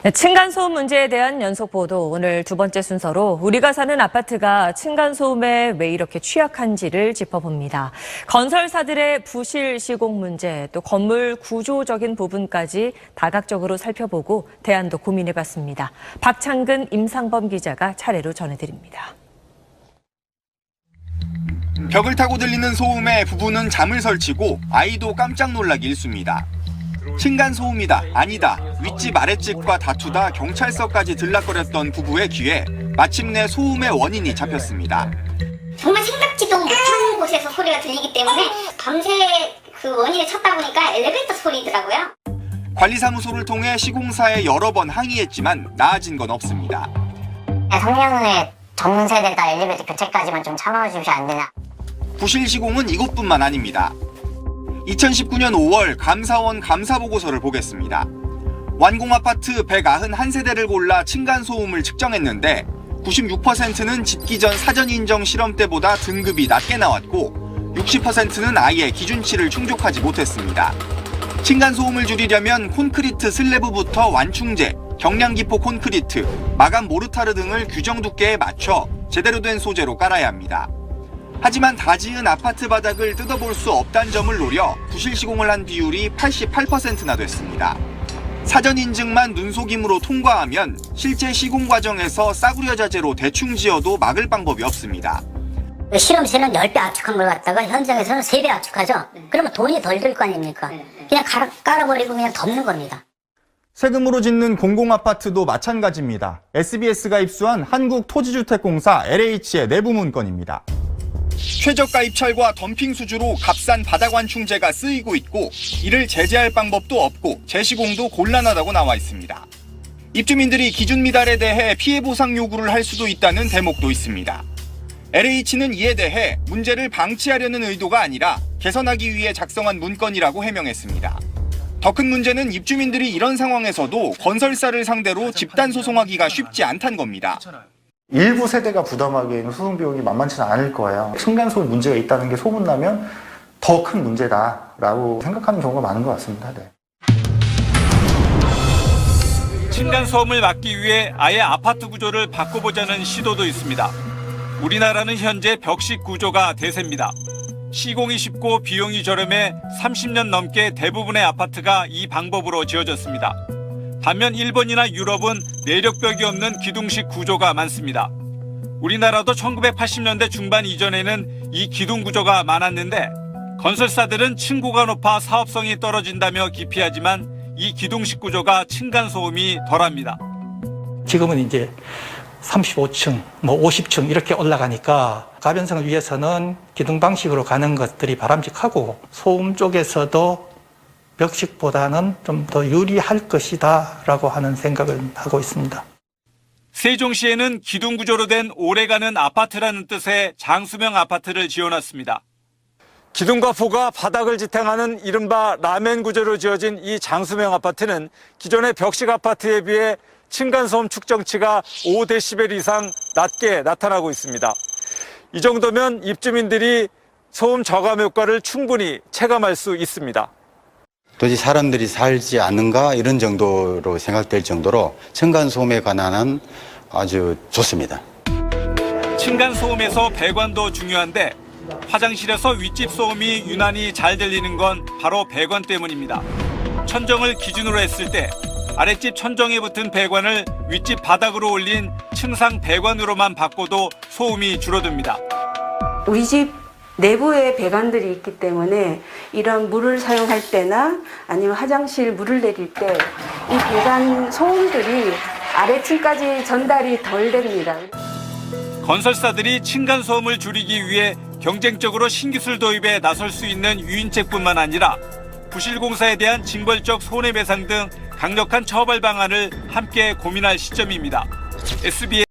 네, 층간소음 문제에 대한 연속 보도, 오늘 두 번째 순서로 우리가 사는 아파트가 층간소음에 왜 이렇게 취약한지를 짚어봅니다. 건설사들의 부실 시공 문제, 또 건물 구조적인 부분까지 다각적으로 살펴보고 대안도 고민해봤습니다. 박창근, 임상범 기자가 차례로 전해드립니다. 벽을 타고 들리는 소음에 부부는 잠을 설치고 아이도 깜짝 놀라기 일쑤입니다. 층간소음이다, 아니다, 윗집 아랫집과 다투다 경찰서까지 들락거렸던 부부의 귀에 마침내 소음의 원인이 잡혔습니다. 정말 생각지도 못한 곳에서 소리가 들리기 때문에 밤새 그 원인을 찾다 보니까 엘리베이터 소리더라고요. 관리사무소를 통해 시공사에 여러 번 항의했지만 나아진 건 없습니다. 작년에 전문 세대다 엘리베이터 교체까지만 좀 참아주시면 안 되나. 부실 시공은 이것뿐만 아닙니다. 2019년 5월 감사원 감사보고서를 보겠습니다. 완공 아파트 191세대를 골라 층간소음을 측정했는데 96%는 짓기 전 사전 인정 시험 때보다 등급이 낮게 나왔고 60%는 아예 기준치를 충족하지 못했습니다. 층간소음을 줄이려면 콘크리트 슬래브부터 완충제, 경량기포 콘크리트, 마감 모르타르 등을 규정 두께에 맞춰 제대로 된 소재로 깔아야 합니다. 하지만 다 지은 아파트 바닥을 뜯어볼 수 없다는 점을 노려 부실 시공을 한 비율이 88%나 됐습니다. 사전 인증만 눈속임으로 통과하면 실제 시공 과정에서 싸구려 자재로 대충 지어도 막을 방법이 없습니다. 실험실은 10배 압축한 걸 갖다가 현장에서는 3배 압축하죠. 그러면 돈이 덜 들 거 아닙니까? 그냥 깔아버리고 그냥 덮는 겁니다. 세금으로 짓는 공공아파트도 마찬가지입니다. SBS가 입수한 한국토지주택공사 LH의 내부 문건입니다. 최저가 입찰과 덤핑 수주로 값싼 바닥 완충제가 쓰이고 있고 이를 제재할 방법도 없고 재시공도 곤란하다고 나와 있습니다. 입주민들이 기준 미달에 대해 피해 보상 요구를 할 수도 있다는 대목도 있습니다. LH는 이에 대해 문제를 방치하려는 의도가 아니라 개선하기 위해 작성한 문건이라고 해명했습니다. 더 큰 문제는 입주민들이 이런 상황에서도 건설사를 상대로 집단 소송하기가 쉽지 않다는 겁니다. 일부 세대가 부담하기에는 소송 비용이 만만치는 않을 거예요. 층간소음 문제가 있다는 게 소문나면 더 큰 문제다라고 생각하는 경우가 많은 것 같습니다. 네. 층간소음을 막기 위해 아예 아파트 구조를 바꿔보자는 시도도 있습니다. 우리나라는 현재 벽식 구조가 대세입니다. 시공이 쉽고 비용이 저렴해 30년 넘게 대부분의 아파트가 이 방법으로 지어졌습니다. 반면 일본이나 유럽은 내력벽이 없는 기둥식 구조가 많습니다. 우리나라도 1980년대 중반 이전에는 이 기둥 구조가 많았는데 건설사들은 층고가 높아 사업성이 떨어진다며 기피하지만 이 기둥식 구조가 층간소음이 덜합니다. 지금은 이제 35층, 50층 이렇게 올라가니까 가변성을 위해서는 기둥 방식으로 가는 것들이 바람직하고 소음 쪽에서도 벽식보다는 좀 더 유리할 것이다라고 하는 생각을 하고 있습니다. 세종시에는 기둥 구조로 된 오래가는 아파트라는 뜻의 장수명 아파트를 지어놨습니다. 기둥과 포가 바닥을 지탱하는 이른바 라멘 구조로 지어진 이 장수명 아파트는 기존의 벽식 아파트에 비해 층간소음 측정치가 5데시벨 이상 낮게 나타나고 있습니다. 이 정도면 입주민들이 소음 저감 효과를 충분히 체감할 수 있습니다. 도저히 사람들이 살지 않는가 이런 정도로 생각될 정도로 층간소음에 관한 아주 좋습니다. 층간소음에서 배관도 중요한데 화장실에서 윗집 소음이 유난히 잘 들리는 건 바로 배관 때문입니다. 천정을 기준으로 했을 때 아랫집 천정에 붙은 배관을 윗집 바닥으로 올린 층상 배관으로만 바꿔도 소음이 줄어듭니다. 우리 집 내부에 배관들이 있기 때문에 이런 물을 사용할 때나 아니면 화장실 물을 내릴 때 이 배관 소음들이 아래층까지 전달이 덜 됩니다. 건설사들이 층간소음을 줄이기 위해 경쟁적으로 신기술 도입에 나설 수 있는 유인책뿐만 아니라 부실공사에 대한 징벌적 손해배상 등 강력한 처벌 방안을 함께 고민할 시점입니다. SBS